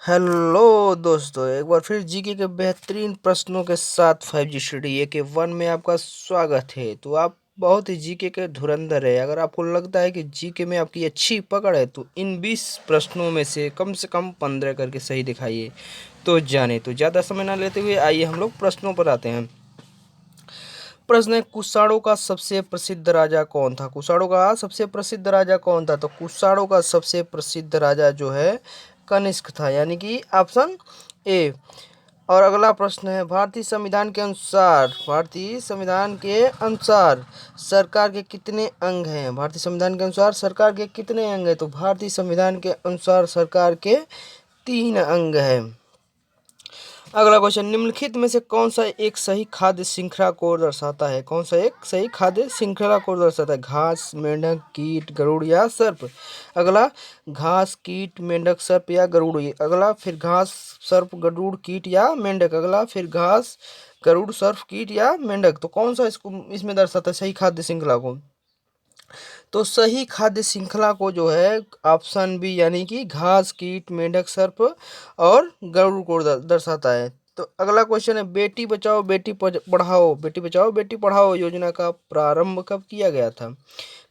Hello दोस्तों, एक बार फिर जीके के बेहतरीन प्रश्नों के साथ 5G स्टडी AK1 में आपका स्वागत है। तो आप बहुत ही जीके के धुरंधर है। अगर आपको लगता है कि जीके में आपकी अच्छी पकड़ है तो इन 20 प्रश्नों में से कम 15 करके सही दिखाइए। तो जाने तो ज़्यादा समय ना लेते हुए आइए हम लोग प्रश्नों पर आते हैं। प्रश्न है, कुषाणों का सबसे प्रसिद्ध राजा कौन था? कुषाणों का सबसे प्रसिद्ध राजा कौन था? तो कुषाणों का सबसे प्रसिद्ध राजा जो है कनिष्क था, यानी कि ऑप्शन ए। और अगला प्रश्न है, भारतीय संविधान के अनुसार सरकार के कितने अंग हैं? भारतीय संविधान के अनुसार सरकार के कितने अंग हैं? तो भारतीय संविधान के अनुसार सरकार के 3 अंग हैं। अगला क्वेश्चन, निम्नलिखित में से कौन सा एक सही खाद्य श्रृंखला को दर्शाता है? कौन सा एक सही खाद्य श्रृंखला को दर्शाता है? घास, मेंढक, कीट, गरुड़ या सर्प? अगला, घास, कीट, मेंढक, सर्प या गरुड़? अगला फिर घास, सर्प, गरुड़, कीट या मेंढक? अगला फिर घास, गरुड़, सर्प, कीट या मेंढक? तो कौन सा इसको इसमें दर्शाता है सही खाद्य श्रृंखला को? तो सही खाद्य श्रृंखला को जो है ऑप्शन बी, यानी कि घास, कीट, मेंढक, सर्प और गरुड़ को दर्शाता है। तो अगला क्वेश्चन है, बेटी बचाओ बेटी पढ़ाओ योजना का प्रारंभ कब किया गया था?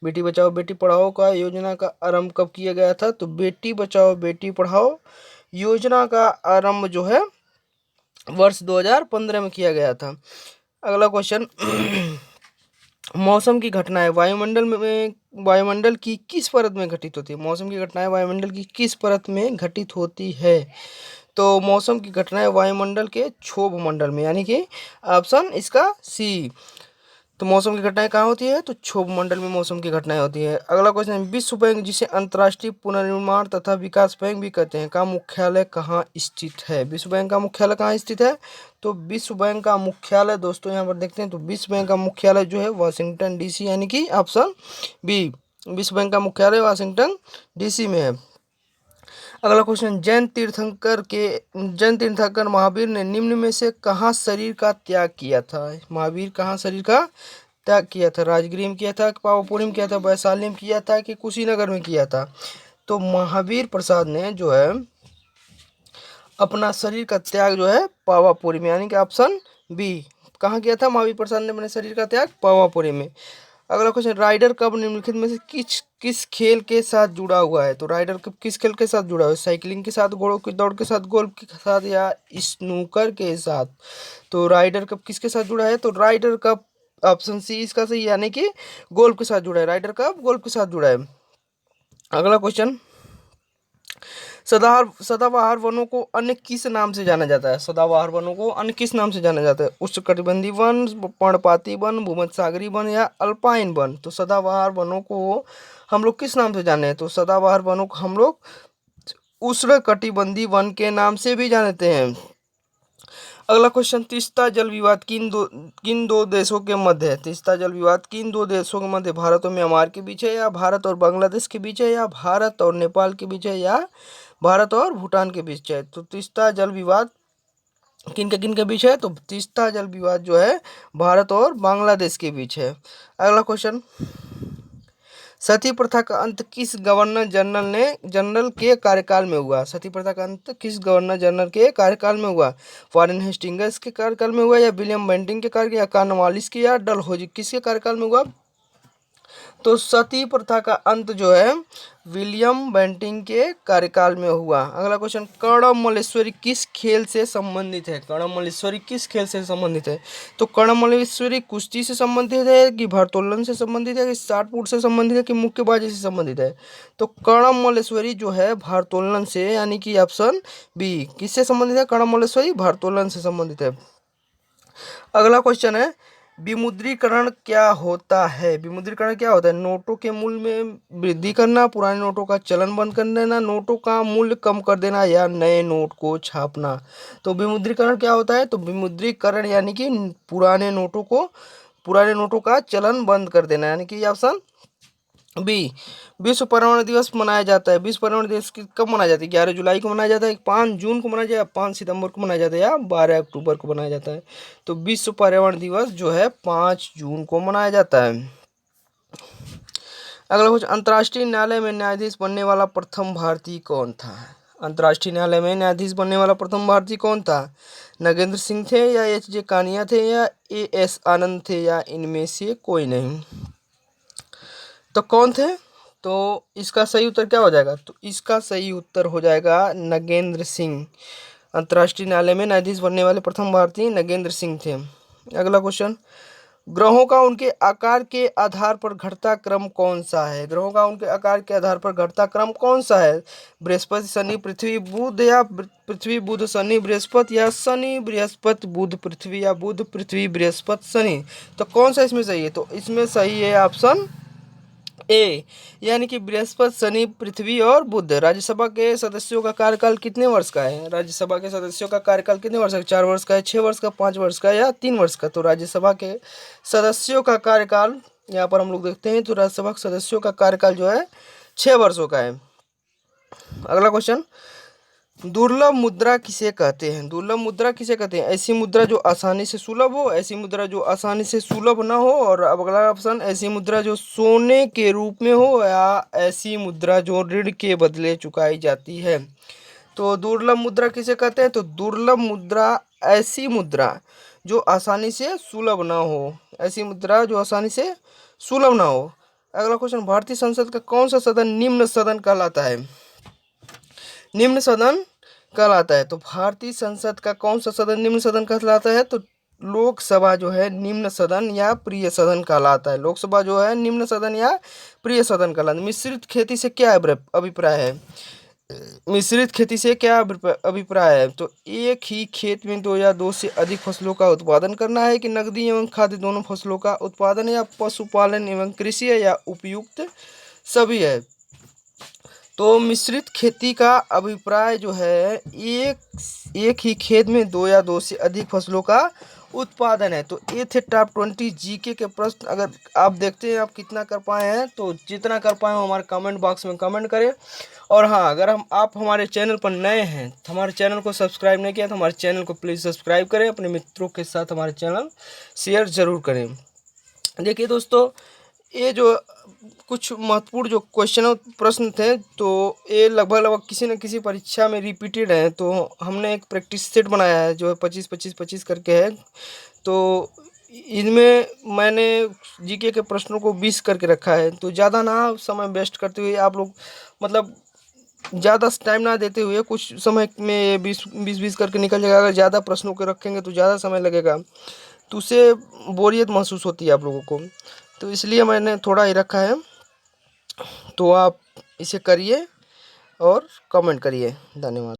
बेटी बचाओ बेटी पढ़ाओ का योजना का आरंभ कब किया गया था? तो बेटी बचाओ बेटी पढ़ाओ योजना का आरंभ जो है वर्ष 2015 में किया गया था। अगला क्वेश्चन, मौसम की घटनाएं वायुमंडल की किस परत में घटित होती है? मौसम की घटनाएं वायुमंडल की किस परत में घटित होती है? तो मौसम की घटनाएं वायुमंडल के क्षोभ मंडल में, यानी कि ऑप्शन इसका सी। तो मौसम की घटनाएं कहाँ होती है? तो क्षोभ मंडल में मौसम की घटनाएं होती है। अगला क्वेश्चन है, विश्व बैंक, जिसे अंतर्राष्ट्रीय पुनर्निर्माण तथा विकास बैंक भी कहते हैं, का मुख्यालय कहाँ स्थित है? विश्व बैंक का मुख्यालय कहाँ स्थित है? तो विश्व बैंक का मुख्यालय दोस्तों यहाँ पर देखते हैं, तो विश्व बैंक का मुख्यालय जो है वाशिंगटन DC, यानी कि ऑप्शन बी। विश्व बैंक का मुख्यालय वाशिंगटन DC में है। अगला क्वेश्चन, जैन तीर्थंकर महावीर ने निम्न में से कहाँ शरीर का त्याग किया था? महावीर कहाँ शरीर का त्याग किया था? राजगृह में किया था, पावापुरी में किया था, वैशाली में किया था कि कुशीनगर में किया था? तो महावीर प्रसाद ने जो है अपना शरीर का त्याग जो है पावापुरी में, यानी कि ऑप्शन बी। कहाँ किया था महावीर प्रसाद ने अपने शरीर का त्याग? पावापुरी में। अगला क्वेश्चन, राइडर कप निम्नलिखित में से किस किस खेल के साथ जुड़ा हुआ है? तो राइडर कप किस खेल के साथ जुड़ा हुआ है? साइकिलिंग के साथ, घोड़ों की दौड़ के साथ, गोल्फ के साथ या स्नूकर के साथ? तो राइडर कप किसके साथ जुड़ा है? तो राइडर कप ऑप्शन सी इसका सही, यानी कि गोल्फ के साथ जुड़ा है। राइडर कप गोल्फ के साथ जुड़ा है। अगला क्वेश्चन, सदाबहार वनों को अन्य किस नाम से जाना जाता है? सदाबहार वनों को अन्य किस नाम से जाना जाता है? उष्णकटिबंधीय वन, पर्णपाती वन, भूमध्यसागरीय वन या अल्पाइन वन? तो सदाबहार वनों को हम लोग किस नाम से जाने हैं? तो सदाबहार वनों को हम लोग उष्णकटिबंधीय वन के नाम से भी जानते हैं। अगला क्वेश्चन, तीस्ता जल विवाद किन दो देशों के मध्य है? तीस्ता जल विवाद किन दो देशों के मध्य? भारत और म्यांमार के बीच है, या भारत और बांग्लादेश के बीच है, या भारत और नेपाल के बीच है, या भारत और भूटान के बीच है? तो तीस्ता जल विवाद किन के बीच है? तो तीस्ता जल विवाद जो है भारत और बांग्लादेश के बीच है। अगला क्वेश्चन, सती प्रथा का अंत किस जनरल के कार्यकाल में हुआ? सती प्रथा का अंत किस गवर्नर जनरल के कार्यकाल में हुआ? वॉरेन हेस्टिंग्स के कार्यकाल में हुआ, या विलियम बेंटिंग के कार्यकाल, या कॉर्नवालिस के, या डलहौजी किसके कार्यकाल में हुआ? तो सती प्रथा का अंत जो है विलियम बेंटिंग के कार्यकाल में हुआ। अगला क्वेश्चन, कर्णमल्लेश्वरी किस खेल से संबंधित है? कर्णमल्लेश्वरी किस खेल से संबंधित है? तो कर्णमल्लेश्वरी कुश्ती से संबंधित है, कि भारोत्तोलन से संबंधित है, कि शॉटपुट से संबंधित है, कि मुक्केबाजी से संबंधित है? तो कर्णमल्लेश्वरी जो है भारोत्तोलन से, यानी कि ऑप्शन बी। किससे संबंधित है कर्णमल्लेश्वरी? भारोत्तोलन से संबंधित है। अगला क्वेश्चन है, विमुद्रीकरण क्या होता है? विमुद्रीकरण क्या होता है? नोटों के मूल्य में वृद्धि करना, पुराने नोटों का चलन बंद कर देना, नोटों का मूल्य कम कर देना, या नए नोट को छापना? तो विमुद्रीकरण क्या होता है? तो विमुद्रीकरण यानी कि पुराने नोटों का चलन बंद कर देना, यानी कि ऑप्शन बी। विश्व पर्यावरण दिवस मनाया जाता है, विश्व पर्यावरण दिवस कब मनाया जाता है? 11 जुलाई को मनाया जाता है, 5 जून को मनाया जाता है, 5 सितंबर को मनाया जाता है, या 12 अक्टूबर को मनाया जाता है? तो विश्व पर्यावरण दिवस जो है 5 जून को मनाया जाता है। अगला कुछ, अंतर्राष्ट्रीय न्यायालय में न्यायाधीश बनने वाला प्रथम भारतीय कौन था? अंतर्राष्ट्रीय न्यायालय में न्यायाधीश बनने वाला प्रथम भारतीय कौन था? नगेंद्र सिंह थे या एच.जे. कानिया थे या ए.एस. आनंद थे या इनमें से कोई नहीं? तो कौन थे? तो इसका सही उत्तर क्या हो जाएगा? तो इसका सही उत्तर हो जाएगा नगेंद्र सिंह। अंतर्राष्ट्रीय न्यायालय में न्यायाधीश बनने वाले प्रथम भारतीय नगेंद्र सिंह थे। अगला क्वेश्चन, ग्रहों का उनके आकार के आधार पर घटता क्रम कौन सा है? ग्रहों का उनके आकार के आधार पर घटता क्रम कौन सा है? बृहस्पति शनि पृथ्वी बुध या पृथ्वी बुध शनि बृहस्पति या शनि बृहस्पति बुध पृथ्वी या बुध पृथ्वी बृहस्पति शनि? तो कौन सा इसमें सही है? तो इसमें सही है ऑप्शन ए, यानी कि बृहस्पति शनि पृथ्वी और बुध। राज्यसभा के सदस्यों का कार्यकाल कितने वर्ष का है? राज्यसभा के सदस्यों का कार्यकाल कितने वर्ष का? 4 वर्ष का है, 6 वर्ष का, 5 वर्ष का या 3 वर्ष का? तो राज्यसभा के सदस्यों का कार्यकाल यहाँ पर हम लोग देखते हैं तो राज्यसभा के सदस्यों का कार्यकाल जो है 6 वर्षों का है। अगला क्वेश्चन, दुर्लभ मुद्रा किसे कहते हैं? दुर्लभ मुद्रा किसे कहते हैं? ऐसी मुद्रा जो आसानी से सुलभ हो, ऐसी मुद्रा जो आसानी से सुलभ ना हो, और अब अगला ऑप्शन, ऐसी मुद्रा जो सोने के रूप में हो या ऐसी मुद्रा जो ऋण के बदले चुकाई जाती है। तो दुर्लभ मुद्रा किसे कहते हैं? तो दुर्लभ मुद्रा ऐसी मुद्रा जो आसानी से सुलभ ना हो, ऐसी मुद्रा जो आसानी से सुलभ ना हो। अगला क्वेश्चन, भारतीय संसद का कौन सा सदन निम्न सदन कहलाता है? निम्न सदन कहलाता है। तो भारतीय संसद का कौन सा सदन निम्न सदन कहलाता है? तो लोकसभा जो है निम्न सदन या प्रिय सदन कहलाता है। लोकसभा जो है निम्न सदन या प्रिय सदन कहलाता है। मिश्रित खेती से क्या अभिप्राय है? मिश्रित खेती से क्या अभिप्राय है? तो एक ही खेत में 2 या 2 से अधिक फसलों का उत्पादन करना है कि नकदी एवं खाद्य दोनों फसलों का उत्पादन, या पशुपालन एवं कृषि है, या उपयुक्त सभी है? तो मिश्रित खेती का अभिप्राय जो है एक ही खेत में 2 या 2 से अधिक फसलों का उत्पादन है। तो ये थे टॉप 20 जीके के प्रश्न। अगर आप देखते हैं आप कितना कर पाए हैं, तो जितना कर पाए हो हमारे कमेंट बॉक्स में कमेंट करें। और हाँ, अगर आप हमारे चैनल पर नए हैं, तो हमारे चैनल को सब्सक्राइब नहीं किया तो हमारे चैनल को प्लीज़ सब्सक्राइब करें, अपने मित्रों के साथ हमारे चैनल शेयर ज़रूर करें। देखिए दोस्तों, ये जो कुछ महत्वपूर्ण जो क्वेश्चन प्रश्न थे, तो ये लगभग किसी न किसी परीक्षा में रिपीटेड है। तो हमने एक प्रैक्टिस सेट बनाया है जो है 25-25-25 करके है। तो इनमें मैंने जीके के प्रश्नों को 20 करके रखा है। तो ज़्यादा ना समय वेस्ट करते हुए आप लोग, मतलब ज़्यादा टाइम ना देते हुए, कुछ समय में 20-20 करके निकल जाएगा। अगर ज़्यादा प्रश्नों को रखेंगे तो ज़्यादा समय लगेगा, तो उससे बोरियत महसूस होती है आप लोगों को। तो इसलिए मैंने थोड़ा ही रखा है। तो आप इसे करिए और कमेंट करिए। धन्यवाद।